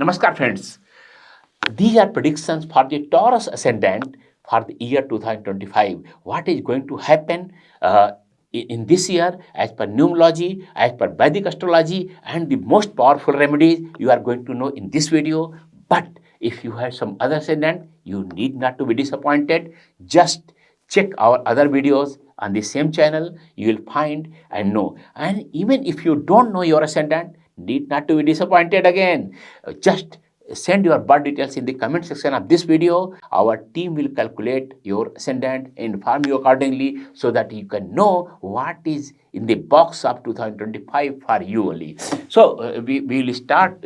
Namaskar friends. These are predictions for the Taurus ascendant for the year 2025. What is going to happen in this year as per Numerology, as per Vedic Astrology, and the most powerful remedies you are going to know in this video. But if you have some other ascendant, you need not to be disappointed. Just check our other videos on the same channel. You will find and know. And even if you don't know your ascendant, need not to be disappointed again. Just send your birth details in the comment section of this video. Our team will calculate your ascendant, inform you accordingly so that you can know what is in the box of 2025 for you only. So we will start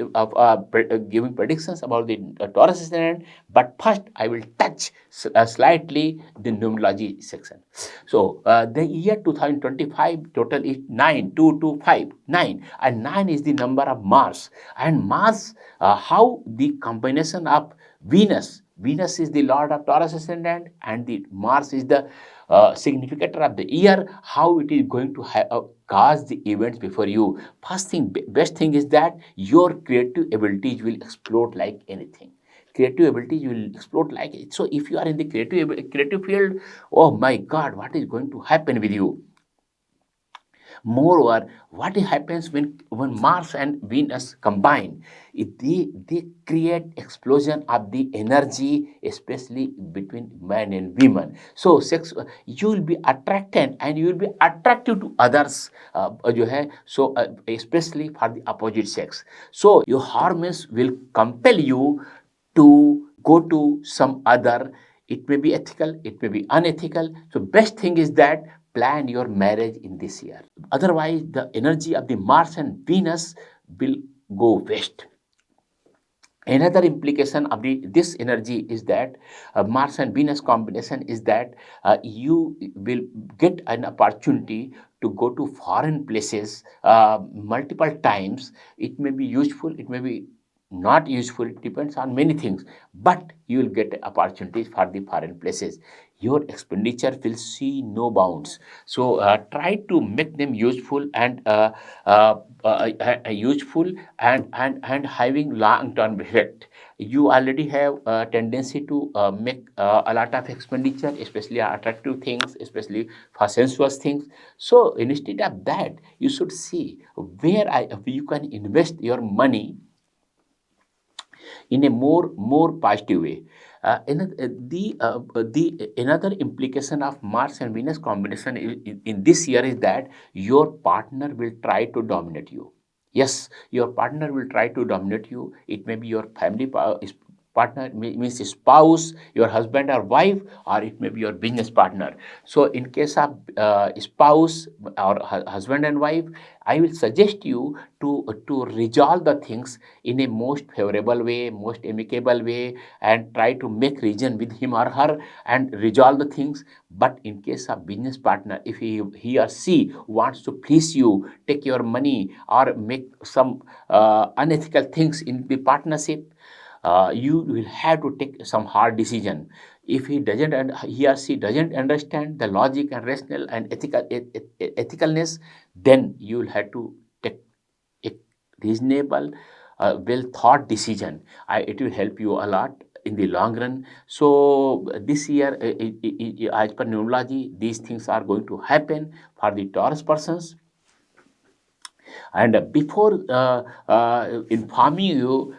giving predictions about the Taurus ascendant, but first I will touch slightly the numerology section. So the year 2025 total is 9, 2, 2, 5, 9, and 9 is the number of Mars. And Mars, how the combination of Venus is the lord of Taurus ascendant, and the Mars is the significator of the year, how it is going to cause the events before you. First thing, best thing is that your creative abilities will explode like anything. Creative abilities will explode like it. So if you are in the creative field, oh my God, what is going to happen with you? Moreover, what happens when Mars and Venus combine? They create explosion of the energy, especially between man and women. So sex, you will be attracted and you will be attractive to others. Especially for the opposite sex. So your hormones will compel you to go to some other. It may be ethical, it may be unethical. So best thing is that plan your marriage in this year. Otherwise, the energy of the Mars and Venus will go west. Another implication of this energy is that Mars and Venus combination is that you will get an opportunity to go to foreign places multiple times. It may be useful, it may be not useful, it depends on many things, but you will get opportunities for the foreign places. Your expenditure will see no bounds. So try to make them useful and useful and having long-term effect. You already have a tendency to make a lot of expenditure, especially attractive things, especially for sensuous things. So instead of that, you should see where you can invest your money in a more positive way. Another implication of Mars and Venus combination in this year is that your partner will try to dominate you. Yes, your partner will try to dominate you. It may be your family partner, means spouse, your husband or wife, or it may be your business partner. So in case of spouse or husband and wife, I will suggest you to resolve the things in a most favorable way, most amicable way, and try to make reason with him or her and resolve the things. But in case of business partner, if he or she wants to please you, take your money, or make some unethical things in the partnership, you will have to take some hard decision. If he or she doesn't understand the logic and rational and ethicalness, then you will have to take a reasonable, well thought decision. It will help you a lot in the long run. So this year, as per numerology, these things are going to happen for the Taurus persons. And before informing you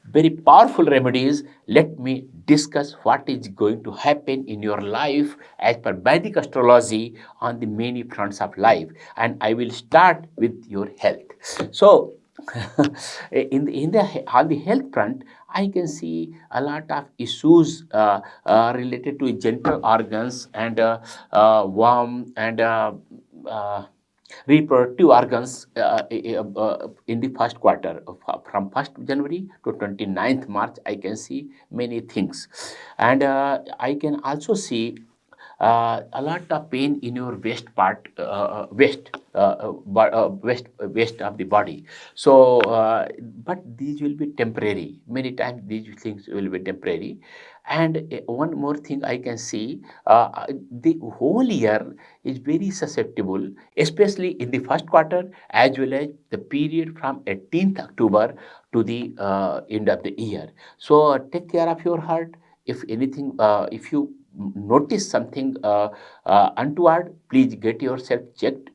very powerful remedies, let me discuss what is going to happen in your life as per Vedic astrology on the many fronts of life. And I will start with your health. So on the health front, I can see a lot of issues related to genital organs and warm and reproductive organs in the first quarter. From 1st January to 29th March, I can see many things. And I can also see a lot of pain in your waist part, waist of the body. So, but these will be temporary. Many times these things will be temporary. And one more thing I can see, the whole year is very susceptible, especially in the first quarter as well as the period from 18th October to the end of the year. So take care of your heart. If anything, if you notice something untoward, please get yourself checked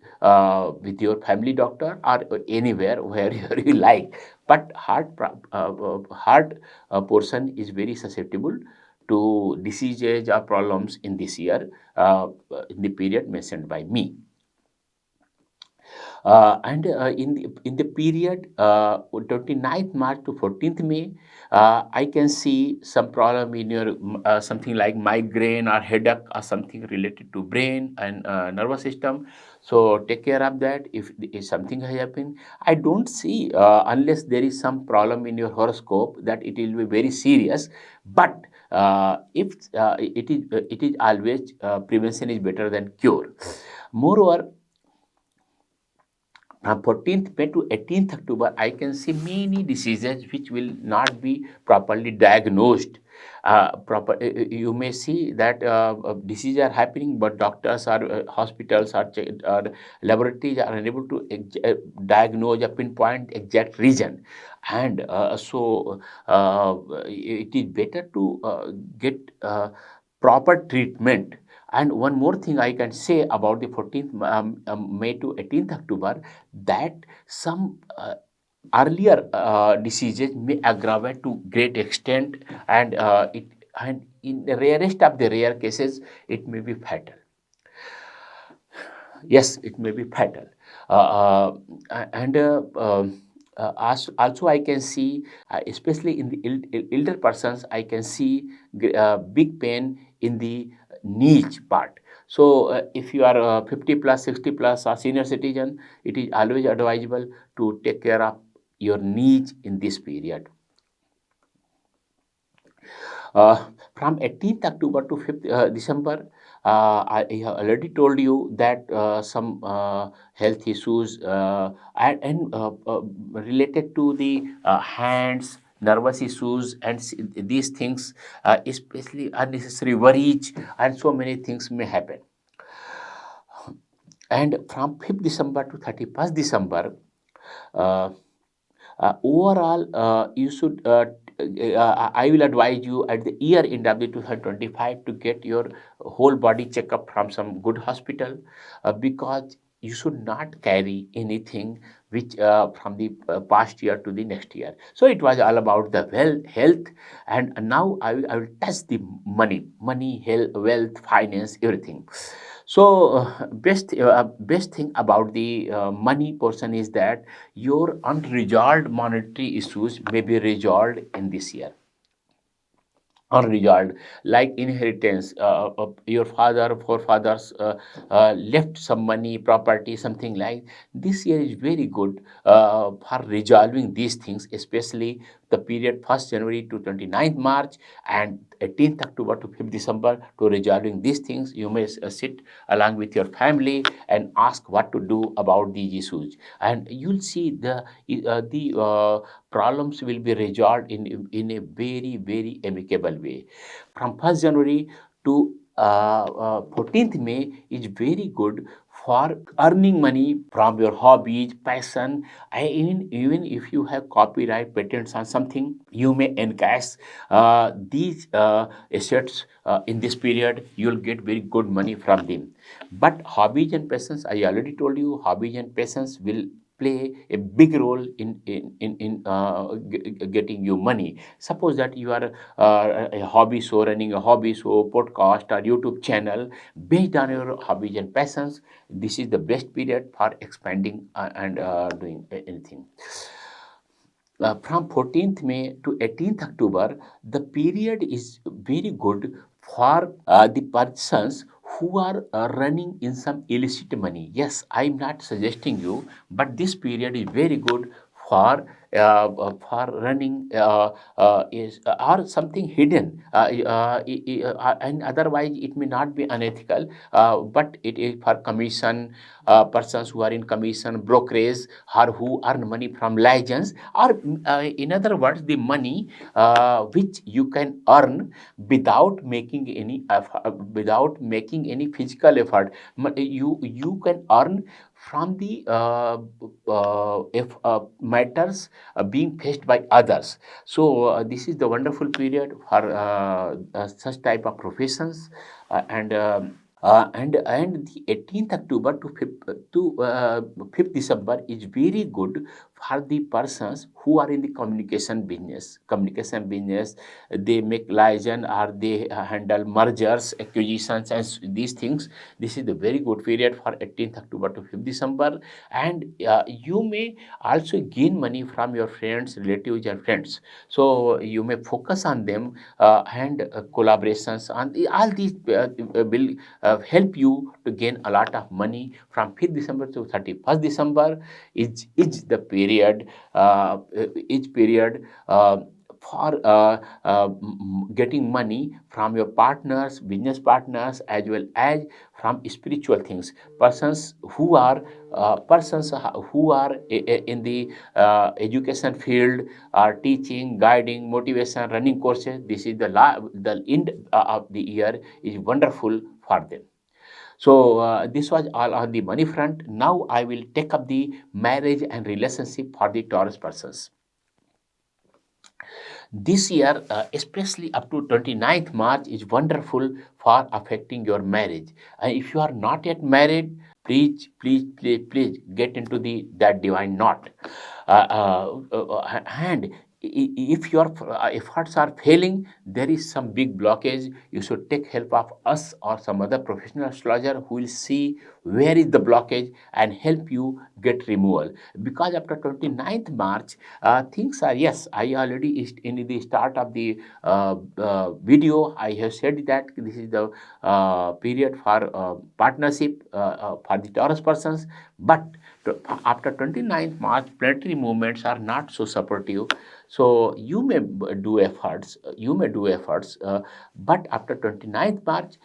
with your family doctor or anywhere where you like. But heart portion is very susceptible to diseases or problems in this year, in the period mentioned by me. And in the period 29th March to 14th May, I can see some problem in your something like migraine or headache or something related to brain and nervous system. So take care of that. If something has happened, I don't see unless there is some problem in your horoscope that it will be very serious. But if it is always prevention is better than cure. Moreover, 14th May to 18th October, I can see many diseases which will not be properly diagnosed. You may see that diseases are happening, but doctors or hospitals or laboratories are unable to diagnose or pinpoint exact reason. And it is better to get proper treatment. And one more thing I can say about the 14th May to 18th October, that some earlier diseases may aggravate to great extent, and and in the rarest of the rare cases, it may be fatal. Yes, it may be fatal. And also I can see, especially in the elder persons, I can see big pain in the niche part. So if you are 50 plus, 60 plus or senior citizen, it is always advisable to take care of your niche in this period. From 18th October to 5th December, I have already told you that some health issues and related to the hands, nervous issues, and these things, especially unnecessary worries, and so many things may happen. And from 5th December to 31st December, uh, overall, you should. I will advise you at the year end of the 2025 to get your whole body checkup from some good hospital, because you should not carry anything which from the past year to the next year. So it was all about the health, and now I will touch the money, health, wealth, finance, everything. So best thing about the money portion is that your unresolved monetary issues may be resolved in this year. Unresolved, like inheritance, your father forefathers left some money, property, something like this year is very good for resolving these things, especially the period 1st January to 29th March and 18th October to 5th December. To resolving these things, you may sit along with your family and ask what to do about these issues, and you'll see the problems will be resolved in a very amicable way. From 1st January to 14th May is very good for earning money from your hobbies, passion. Even if you have copyright patents on something, you may encash these assets in this period. You'll get very good money from them. But hobbies and passions, I already told you, hobbies and passions will play a big role in getting you money. Suppose that you are a hobby show, running a hobby show, podcast, or YouTube channel based on your hobbies and passions. This is the best period for expanding and doing anything. From 14th May to 18th October, the period is very good for the persons who are running in some illicit money. Yes, I'm not suggesting you, but this period is very good for running is or something hidden, and otherwise it may not be unethical, but it is for commission, persons who are in commission, brokerage, or who earn money from license, or in other words, the money which you can earn without making any without making any physical effort. You can earn from the if matters being faced by others. So this is the wonderful period for such type of professions, and the 18th October to 5th December is very good for the persons who are in the communication business. Communication business, they make liaison or they handle mergers, acquisitions, and these things. This is the very good period for 18th October to 5th December, and you may also gain money from your friends, relatives, and friends. So you may focus on them, and collaborations on all these will help you to gain a lot of money from 5th December to 31st December. Is the period, each period for getting money from your partners, business partners, as well as from spiritual things. Persons who are in the education field, are teaching, guiding, motivation, running courses. This is the end of the year is wonderful for them. So this was all on the money front. Now I will take up the marriage and relationship for the Taurus persons. This year, especially up to 29th March, is wonderful for affecting your marriage. And if you are not yet married, please get into that divine knot. And if your efforts are failing, there is some big blockage. You should take help of us or some other professional astrologer who will see where is the blockage and help you get removal. Because after 29th March, things are, yes, I already in the start of the video, I have said that this is the period for partnership for the Taurus persons, but after 29th March, planetary movements are not so supportive. So you may do efforts, but after 29th March,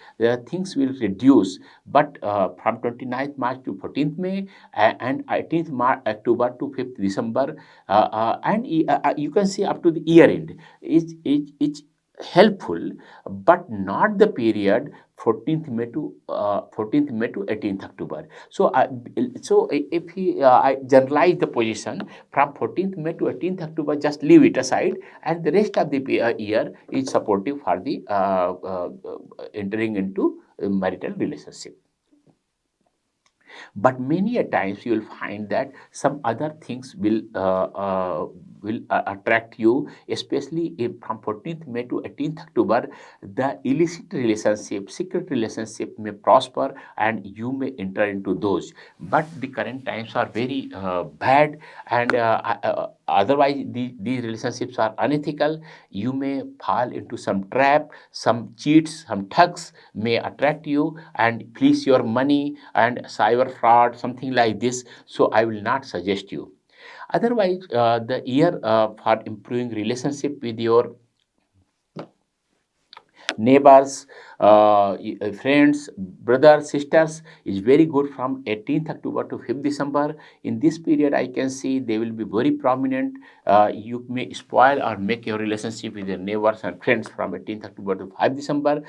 things will reduce. But from 29th March to 14th May and 18th October to 5th December, and you can see up to the year end, it's helpful, but not the period 14th May to 18th October. So, if I generalize the position from 14th May to 18th October, just leave it aside, and the rest of the year is supportive for the entering into marital relationship. But many a times you will find that some other things will attract you, especially if from 14th May to 18th October, the illicit relationship, secret relationship may prosper and you may enter into those. But the current times are very bad, and otherwise these relationships are unethical. You may fall into some trap, some cheats, some thugs may attract you and fleece your money, and cyber fraud, something like this. So I will not suggest you. Otherwise, the year for improving relationship with your neighbors, friends, brothers, sisters is very good from 18th October to 5th December. In this period, I can see they will be very prominent. You may spoil or make your relationship with your neighbors and friends from 18th October to 5th December.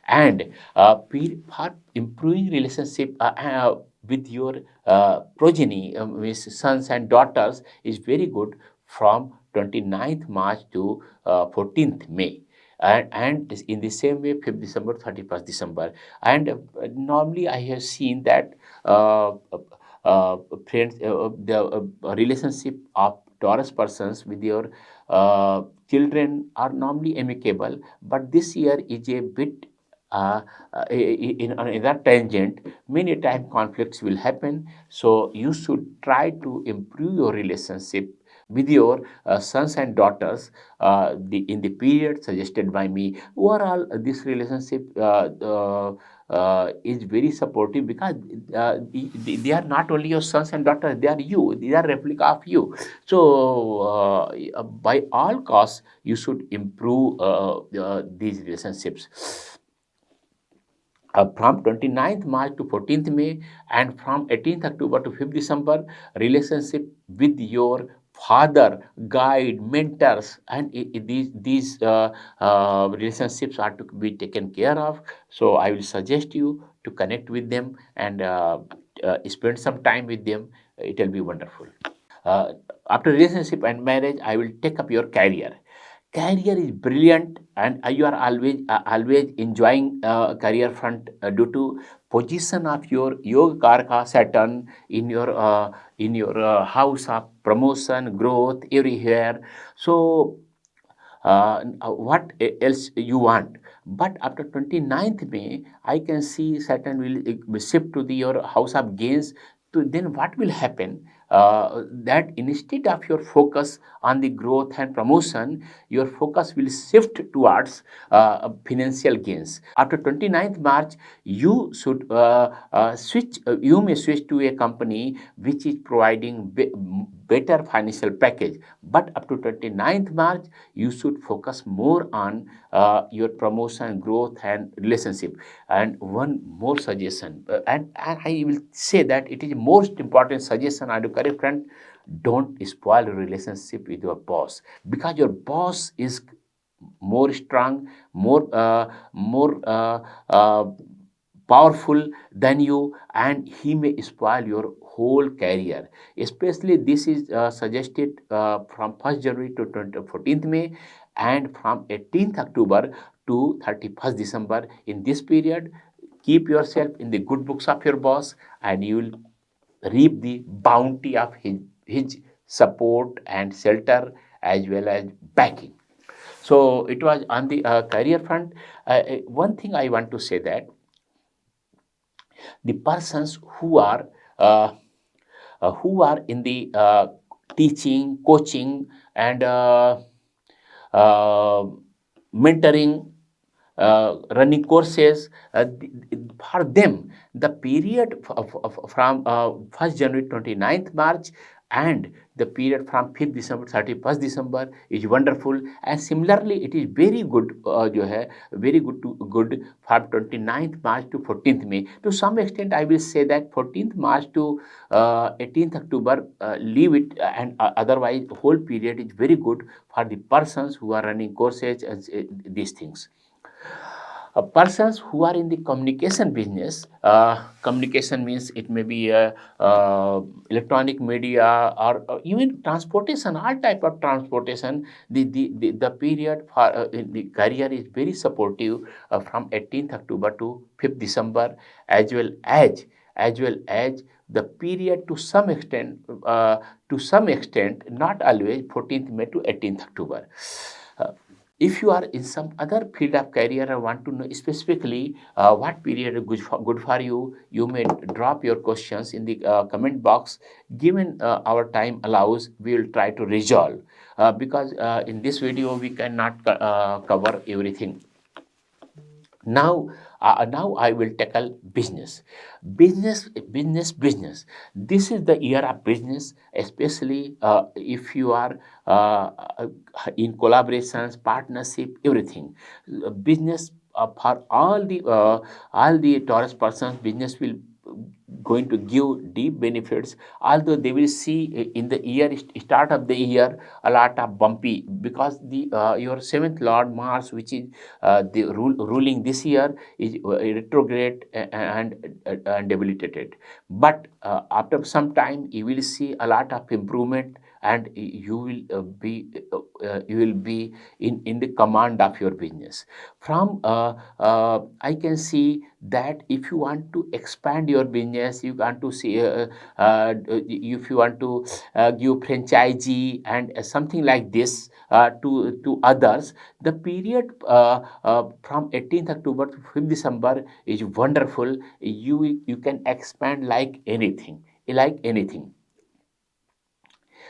And for improving relationship with your progeny, with sons and daughters, is very good from 29th March to 14th May. And in the same way, 5th December, 31st December. And normally I have seen that uh, friends, the relationship of Taurus persons with your children are normally amicable, but this year is a bit in that tangent. Many time conflicts will happen, so you should try to improve your relationship with your sons and daughters in the period suggested by me. Overall, this relationship is very supportive because they are not only your sons and daughters, they are you, they are replica of you. So by all costs, you should improve these relationships. From 29th March to 14th May, and from 18th October to 5th December, relationship with your father, guide, mentors, and these relationships are to be taken care of. So I will suggest you to connect with them and spend some time with them. It will be wonderful. Uh, After relationship and marriage, I will take up your career. Career is brilliant, and you are always enjoying career front due to position of your yoga karaka Saturn in your house of promotion, growth everywhere. So what else you want? But after 29th May, I can see Saturn will shift to your house of gains. To then what will happen? That instead of your focus on the growth and promotion, your focus will shift towards financial gains. After 29th March, you should switch. You may switch to a company which is providing better financial package. But up to 29th March, you should focus more on your promotion, growth, and relationship. And one more suggestion, and I will say that it is most important suggestion I do, career friend. Don't spoil your relationship with your boss, because your boss is more strong, more powerful than you, and he may spoil your whole career. Especially this is suggested from 1st January to 14th May, and from 18th October to 31st December. In this period, keep yourself in the good books of your boss, and you will reap the bounty of his support and shelter as well as backing. So it was on the career front. One thing I want to say that the persons uh, who are in the teaching, coaching, and uh, mentoring, running courses, for them, the period from 1st January 29th March, and the period from 5th December 31st December is wonderful. And similarly, it is very good, very good from 29th March to 14th May. To some extent, I will say that 14th March to 18th October, leave it, and otherwise, whole period is very good for the persons who are running courses and these things. Persons who are in the communication business, communication means it may be electronic media, or even transportation, all type of transportation. The period for in the career is very supportive from 18th October to 5th December, as well as the period to some extent, not always, 14th May to 18th October. Uh, if you are in some other field of career or want to know specifically what period is good for you, you may drop your questions in the comment box. Given our time allows, we will try to resolve, because in this video we cannot cover everything. Now I will tackle business. This is the year of business, especially if you are uh, in collaborations, partnership, everything. Business, for all the Taurus persons, business will going to give deep benefits, although they will see in the year start of the year a lot of bumpy, because the your seventh lord Mars, which is the ruling this year, is retrograde and debilitated. But after some time, you will see a lot of improvement, and you will be in the command of your business. From I can see that if you want to expand your business, you want to see if you want to give franchisee and something like this to others, the period from 18th October to 5th December is wonderful. You can expand like anything, like anything.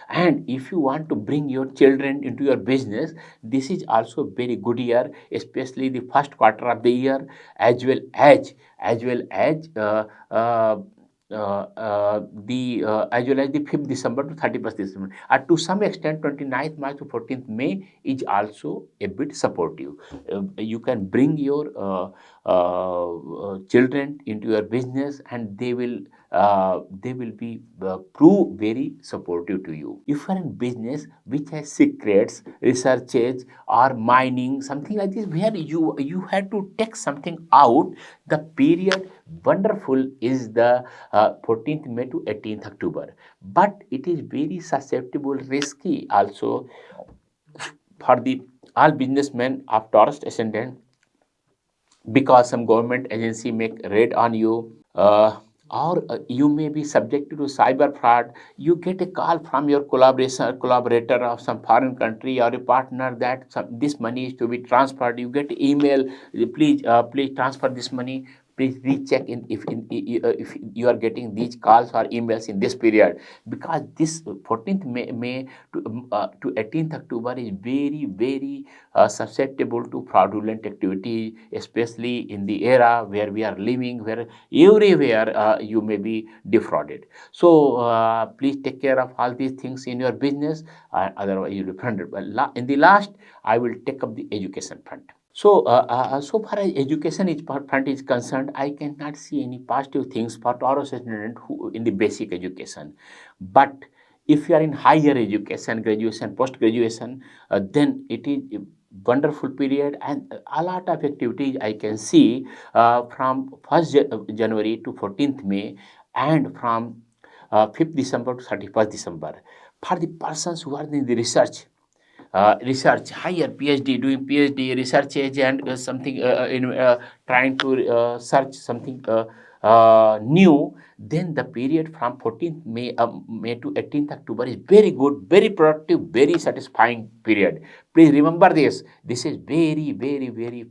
And if you want to bring your children into your business, this is also very good year, especially the first quarter of the year, as well as as well as as well as the 5th December to 31st December. To some extent, 29th March to 14th May is also a bit supportive. You can bring your children into your business, and they will be prove very supportive to you. If you are in business which has secrets, researches, or mining, something like this, where you have to take something out, the period wonderful is the 14th May to 18th October. But it is very susceptible, risky also for the all businessmen of Taurus ascendant, because some government agency make raid on you, or you may be subjected to cyber fraud. You get a call from your collaborator of some foreign country or a partner that this money is to be transferred. You get email, please transfer this money. Please recheck if you are getting these calls or emails in this period, because this 14th May to 18th October is very susceptible to fraudulent activity, especially in the era where we are living, where everywhere you may be defrauded. So please take care of all these things in your business, otherwise you will be funded. But in the last, I will take up the education front. So, so far as education front is concerned, I cannot see any positive things for Taurus student who in the basic education. But if you are in higher education, graduation, post graduation, then it is a wonderful period, and a lot of activities I can see from 1st January to 14th May, and from 5th December to 31st December. For the persons who are in the research, higher PhD, doing PhD research age, and something trying to search something new, then the period from 14th May to 18th October is very good, very productive, very satisfying period. Please remember this. This is very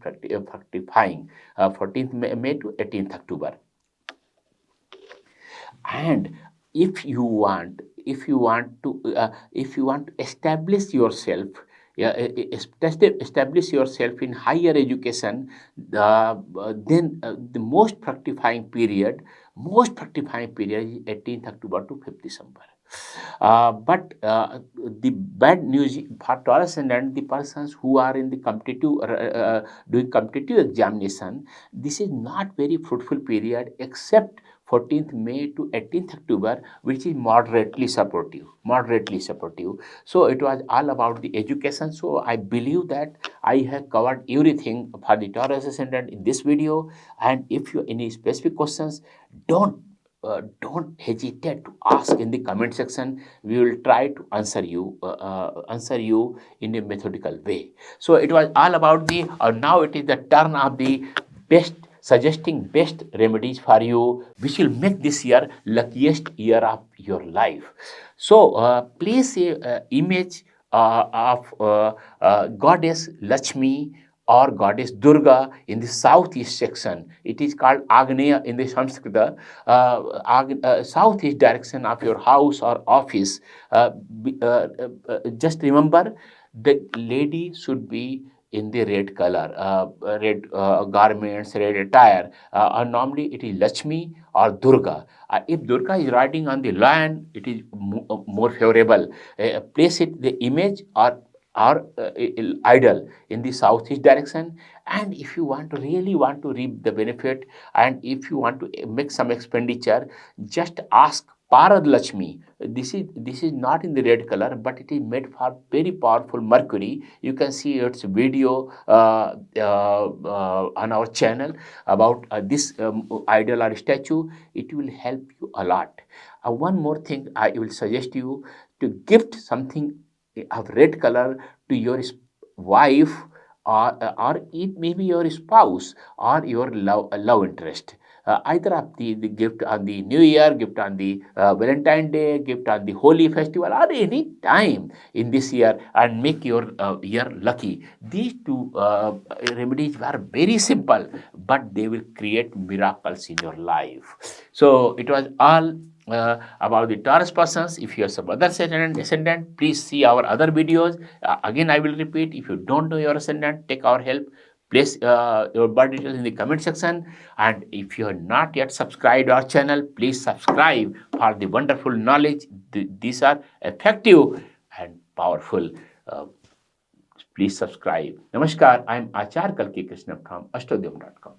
fructifying. 14th May to 18th October. And if you want to establish yourself, establish yourself in higher education, then the most fructifying period is 18th October to 5th December. But the bad news for Taurus and the persons who are in the competitive doing competitive examination, this is not very fruitful period, except 14th May to 18th October, which is moderately supportive. So it was all about the education. So I believe that I have covered everything for the Taurus ascendant in this video. And if you any specific questions, don't hesitate to ask in the comment section. We will try to answer you in a methodical way. So it was all about the now it is the turn of the suggesting best remedies for you, which will make this year luckiest year of your life. So please image of goddess Lakshmi or goddess Durga in the southeast section. It is called Agneya in the Sanskrit, southeast direction of your house or office. Just remember, the lady should be in the red color, red garments, red attire. Normally it is Lakshmi or Durga. If Durga is riding on the lion, it is more favorable. Place it the image or idol in the southeast direction. And if you really want to reap the benefit, and if you want to make some expenditure, just ask Parad Lakshmi. This is not in the red color, but it is made for very powerful mercury. You can see its video on our channel about this idol or statue. It will help you a lot. One more thing, I will suggest you to gift something of red color to your wife, or it may be your spouse or your love interest. either of the gift on the New Year, gift on the Valentine Day, gift on the Holy Festival, or any time in this year, and make your year lucky. These two remedies were very simple, but they will create miracles in your life. So it was all about the Taurus persons. If you have some other ascendant, please see our other videos. Again, I will repeat, if you don't know your ascendant, take our help. Place your birth details in the comment section. And if you are not yet subscribed our channel, please subscribe for the wonderful knowledge. These are effective and powerful. Uh, please subscribe. Namaskar. I am Achar Kalki Krishna from AstroDevam.com.